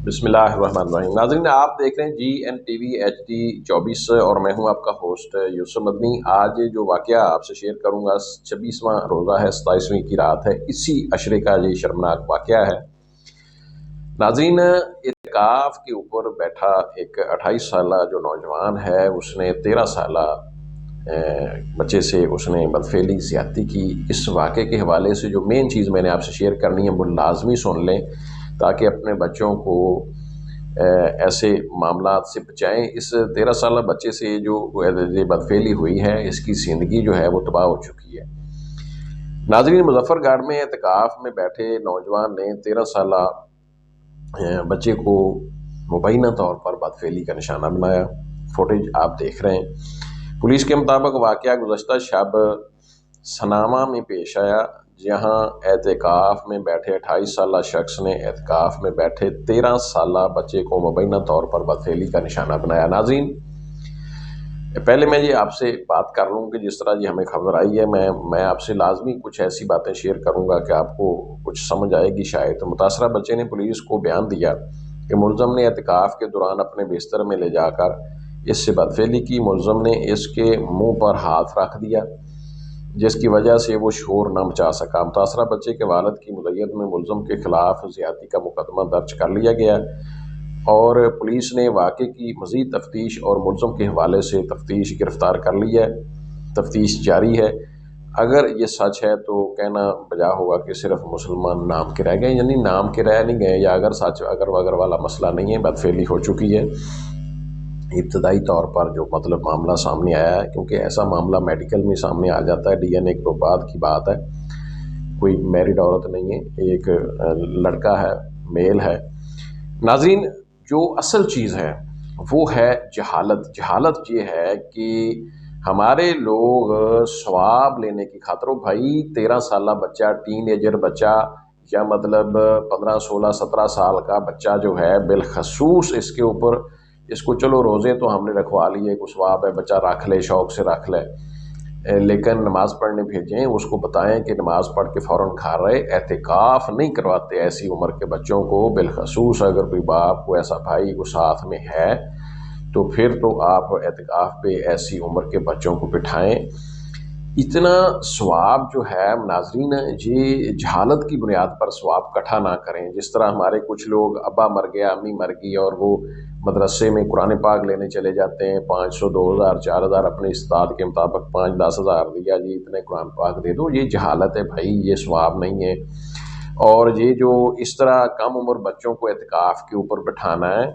بسم اللہ الرحمن الرحیم۔ ناظرین، آپ دیکھ رہے ہیں GN TV HD 24 اور میں ہوں آپ کا ہوسٹ یوسف مدنی۔ آج جو واقعہ آپ سے شیئر کروں گا 26واں روزہ ہے، 27ویں کی رات ہے، اسی عشرے کا یہ شرمناک واقعہ ہے۔ ناظرین، اعتکاف کے اوپر بیٹھا ایک 28 سالہ جو نوجوان ہے، اس نے 13 سالہ بچے سے اس نے بدفعلی زیادتی کی۔ اس واقعے کے حوالے سے جو مین چیز میں نے آپ سے شیئر کرنی ہے وہ لازمی سن لیں تاکہ اپنے بچوں کو ایسے معاملات سے بچائیں۔ اس 13 سالہ بچے سے جو بدفعلی ہوئی ہے، اس کی زندگی جو ہے وہ تباہ ہو چکی ہے۔ ناظرین، مظفر گڑھ میں اعتکاف میں بیٹھے نوجوان نے 13 سالہ بچے کو مبینہ طور پر بدفعلی کا نشانہ بنایا۔ فوٹیج آپ دیکھ رہے ہیں۔ پولیس کے مطابق واقعہ گزشتہ شب سناما میں پیش آیا، جہاں اعتکاف میں بیٹھے 28 سالہ شخص نے اعتکاف میں بیٹھے 13 سالہ بچے کو مبینہ طور پر بدفعلی کا نشانہ بنایا۔ ناظرین، پہلے میں یہ آپ سے بات کر لوں کہ جس طرح یہ ہمیں خبر آئی ہے، میں آپ سے لازمی کچھ ایسی باتیں شیئر کروں گا کہ آپ کو کچھ سمجھ آئے گی شاید۔ متاثرہ بچے نے پولیس کو بیان دیا کہ ملزم نے اعتکاف کے دوران اپنے بستر میں لے جا کر اس سے بدفعلی کی۔ ملزم نے اس کے منہ پر ہاتھ رکھ دیا، جس کی وجہ سے وہ شور نہ مچا سکا۔ متاثرہ بچے کے والد کی مدعیت میں ملزم کے خلاف زیادتی کا مقدمہ درج کر لیا گیا اور پولیس نے واقعے کی مزید تفتیش اور ملزم کے حوالے سے تفتیش گرفتار کر لی ہے۔ تفتیش جاری ہے۔ اگر یہ سچ ہے تو کہنا بجا ہوگا کہ صرف مسلمان نام کے رہ گئے، یعنی نام کے رہ نہیں گئے، یا اگر سچ اگر والا مسئلہ نہیں ہے، بدفعلی ہو چکی ہے۔ ابتدائی طور پر جو معاملہ سامنے آیا ہے، کیونکہ ایسا معاملہ میڈیکل میں سامنے آ جاتا ہے، DNA کے بعد کی بات ہے، کوئی میرڈ عورت نہیں ہے، ایک لڑکا ہے، میل ہے۔ ناظرین، جو اصل چیز ہے وہ ہے جہالت۔ جہالت یہ ہے کہ ہمارے لوگ ثواب لینے کی خاطر، بھائی 13 سالہ بچہ، ٹین ایجر بچہ، یا 15 16 17 سال کا بچہ جو ہے، بالخصوص اس کے اوپر اس کو چلو روزے تو ہم نے رکھوا لیے، کوئی ثواب ہے، بچہ رکھ لے، شوق سے رکھ لے، لیکن نماز پڑھنے بھیجیں، اس کو بتائیں کہ نماز پڑھ کے فوراً گھر رہے۔ اعتکاف نہیں کرواتے ایسی عمر کے بچوں کو، بالخصوص اگر کوئی باپ کو ایسا بھائی کو ساتھ میں ہے تو پھر تو آپ اعتکاف پہ ایسی عمر کے بچوں کو بٹھائیں۔ اتنا ثواب جو ہے ناظرین، یہ جہالت کی بنیاد پر ثواب اکٹھا نہ کریں۔ جس طرح ہمارے کچھ لوگ، ابا مر گیا، امی مر گئی، اور وہ مدرسے میں قرآن پاک لینے چلے جاتے ہیں، 500 2000 4000 اپنے استاد کے مطابق 5 10 ہزار دیا جی اتنے قرآن پاک دے دو۔ یہ جہالت ہے بھائی، یہ ثواب نہیں ہے۔ اور یہ جو اس طرح کم عمر بچوں کو اعتکاف کے اوپر بٹھانا ہے،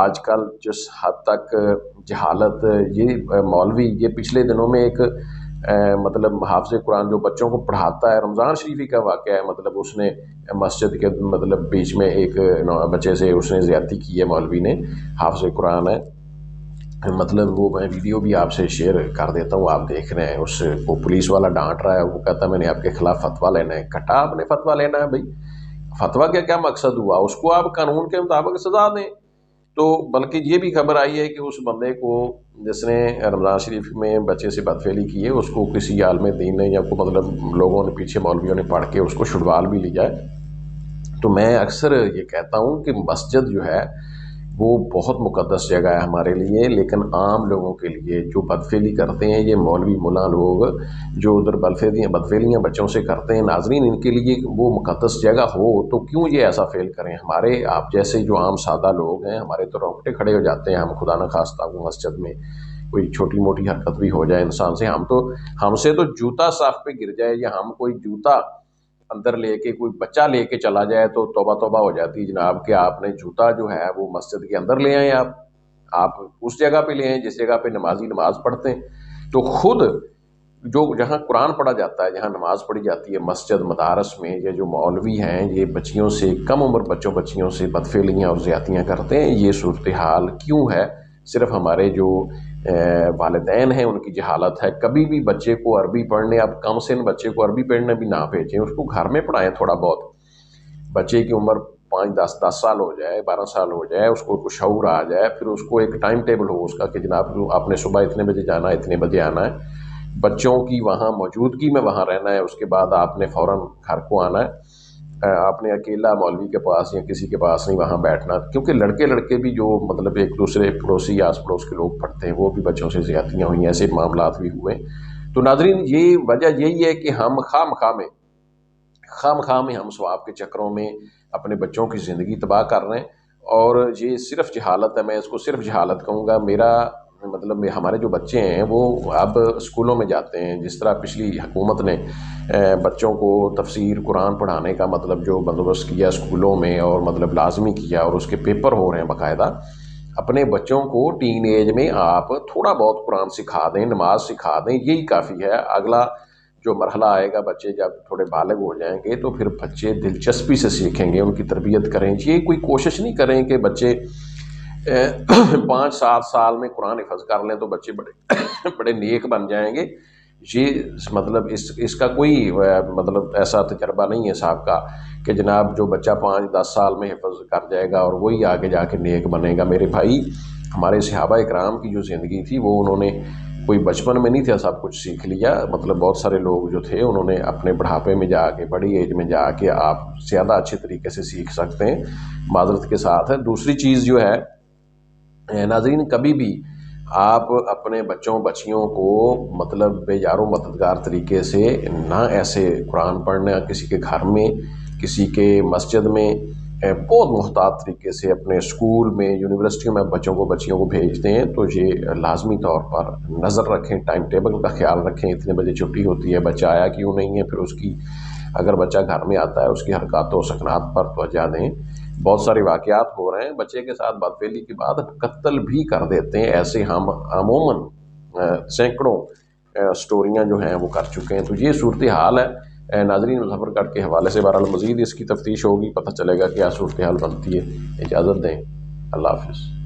آج کل جس حد تک جہالت، یہ مولوی، یہ پچھلے دنوں میں ایک حافظ قرآن جو بچوں کو پڑھاتا ہے، رمضان شریفی کا واقعہ ہے، اس نے مسجد کے بیچ میں ایک بچے سے اس نے زیادتی کی ہے، مولوی نے، حافظ قرآن ہے، وہ میں ویڈیو بھی آپ سے شیئر کر دیتا ہوں، آپ دیکھ رہے ہیں۔ اس کو پولیس والا ڈانٹ رہا ہے، وہ کہتا ہے میں نے آپ کے خلاف فتویٰ لینا ہے۔ کٹا آپ نے فتویٰ لینا ہے بھائی، فتویٰ کا کیا مقصد ہوا؟ اس کو آپ قانون کے مطابق سزا دیں۔ تو بلکہ یہ بھی خبر آئی ہے کہ اس بندے کو جس نے رمضان شریف میں بچے سے بدفعلی کی ہے، اس کو کسی عالم دین نے یا لوگوں نے، پیچھے مولویوں نے پڑھ کے اس کو چھڑوال بھی لیا ہے۔ تو میں اکثر یہ کہتا ہوں کہ مسجد جو ہے وہ بہت مقدس جگہ ہے ہمارے لیے، لیکن عام لوگوں کے لیے جو بدفعلی کرتے ہیں، یہ مولوی ملا لوگ جو ادھر بدفعلیاں بچوں سے کرتے ہیں، ناظرین ان کے لیے وہ مقدس جگہ ہو تو کیوں یہ ایسا فیل کریں؟ ہمارے آپ جیسے جو عام سادہ لوگ ہیں، ہمارے تو رونگٹے کھڑے ہو جاتے ہیں، ہم خدا نہ خواستہ کو مسجد میں کوئی چھوٹی موٹی حرکت بھی ہو جائے انسان سے، ہم سے تو جوتا صف پہ گر جائے، یا ہم کوئی جوتا اندر لے کے کوئی بچہ لے کے چلا جائے تو توبہ توبہ ہو جاتی جناب کہ آپ نے جوتا جو ہے وہ مسجد کے اندر لے آئیں، آپ اس جگہ پہ لے آئیں جس جگہ پہ نمازی نماز پڑھتے ہیں۔ تو خود جو جہاں قرآن پڑھا جاتا ہے، جہاں نماز پڑھی جاتی ہے، مسجد مدارس میں، یہ جو مولوی ہیں یہ بچیوں سے، کم عمر بچیوں سے بدفعلیاں اور زیادتیاں کرتے ہیں۔ یہ صورتحال کیوں ہے؟ صرف ہمارے جو والدین ہیں ان کی جہالت ہے۔ کبھی بھی بچے کو عربی پڑھنے، اب کم سن بچے کو عربی پڑھنے بھی نہ بھیجیں، اس کو گھر میں پڑھائیں تھوڑا بہت۔ بچے کی عمر 5 10 سال ہو جائے، 12 سال ہو جائے، اس کو کچھ شعور آ جائے، پھر اس کو ایک ٹائم ٹیبل ہو اس کا کہ جناب آپ نے صبح اتنے بجے جانا ہے، اتنے بجے آنا ہے، بچوں کی وہاں موجودگی میں وہاں رہنا ہے، اس کے بعد آپ نے فوراً گھر کو آنا ہے۔ آپ نے اکیلا مولوی کے پاس یا کسی کے پاس نہیں وہاں بیٹھنا، کیونکہ لڑکے لڑکے بھی جو مطلب ایک دوسرے پڑوسی آس پڑوس کے لوگ پڑھتے ہیں وہ بھی بچوں سے زیادتیاں ہوئی ہیں، ایسے معاملات بھی ہوئے۔ تو ناظرین یہ وجہ یہی ہے کہ ہم خواہ مخواہ میں ہم ثواب کے چکروں میں اپنے بچوں کی زندگی تباہ کر رہے ہیں، اور یہ صرف جہالت ہے، میں اس کو صرف جہالت کہوں گا۔ میرا مطلب ہمارے جو بچے ہیں وہ اب اسکولوں میں جاتے ہیں، جس طرح پچھلی حکومت نے بچوں کو تفسیر قرآن پڑھانے کا مطلب جو بندوبست کیا اسکولوں میں، اور مطلب لازمی کیا، اور اس کے پیپر ہو رہے ہیں باقاعدہ۔ اپنے بچوں کو ٹین ایج میں آپ تھوڑا بہت قرآن سکھا دیں، نماز سکھا دیں، یہی کافی ہے۔ اگلا جو مرحلہ آئے گا، بچے جب تھوڑے بالغ ہو جائیں گے تو پھر بچے دلچسپی سے سیکھیں گے، ان کی تربیت کریں۔ یہ کوئی کوشش نہیں کریں کہ بچے 5-7 سال میں قرآن حفظ کر لیں تو بچے بڑے بڑے نیک بن جائیں گے۔ یہ مطلب اس کا کوئی مطلب ایسا تجربہ نہیں ہے صاحب کا کہ جناب جو بچہ 5-10 سال میں حفظ کر جائے گا اور وہی آگے جا کے نیک بنے گا۔ میرے بھائی، ہمارے صحابہ اکرام کی جو زندگی تھی وہ انہوں نے کوئی بچپن میں نہیں تھا سب کچھ سیکھ لیا، مطلب بہت سارے لوگ جو تھے انہوں نے اپنے بڑھاپے میں جا کے، بڑی ایج میں جا کے آپ زیادہ اچھے طریقے سے سیکھ سکتے ہیں، معذرت کے ساتھ ہے۔ دوسری چیز جو ہے ناظرین، کبھی بھی آپ اپنے بچوں بچیوں کو مطلب بے یار و مددگار طریقے سے نہ ایسے قرآن پڑھنا کسی کے گھر میں، کسی کے مسجد میں، بہت محتاط طریقے سے اپنے اسکول میں، یونیورسٹیوں میں بچوں کو بچیوں کو بھیجتے ہیں تو یہ لازمی طور پر نظر رکھیں، ٹائم ٹیبل کا خیال رکھیں، اتنے بجے چھٹی ہوتی ہے، بچہ آیا کیوں نہیں ہے، پھر اس کی اگر بچہ گھر میں آتا ہے اس کی حرکات و سکنات پر توجہ دیں۔ بہت سارے واقعات ہو رہے ہیں، بچے کے ساتھ بدفعلی کے بعد قتل بھی کر دیتے ہیں، ایسے ہم عموماً سینکڑوں سٹوریاں جو ہیں وہ کر چکے ہیں۔ تو یہ صورتحال ہے ناظرین۔ مظفر گڑھ کے حوالے سے بہرحال مزید اس کی تفتیش ہوگی، پتہ چلے گا کیا صورتحال بنتی ہے۔ اجازت دیں، اللہ حافظ۔